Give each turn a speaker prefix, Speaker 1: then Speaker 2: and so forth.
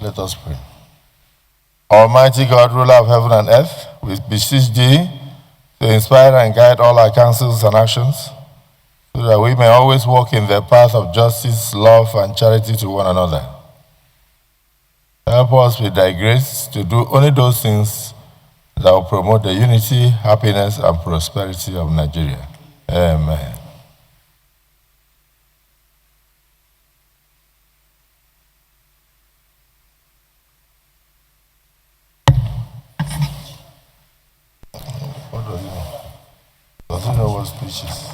Speaker 1: Let us pray. Almighty God, ruler of heaven and earth, we beseech thee to inspire and guide all our counsels and actions, so that we may always walk in the path of justice, love, and charity to one another. Help us with thy grace to do only those things that will promote the unity, happiness, and prosperity of Nigeria. Amen. What does he know? Does he know what speech is?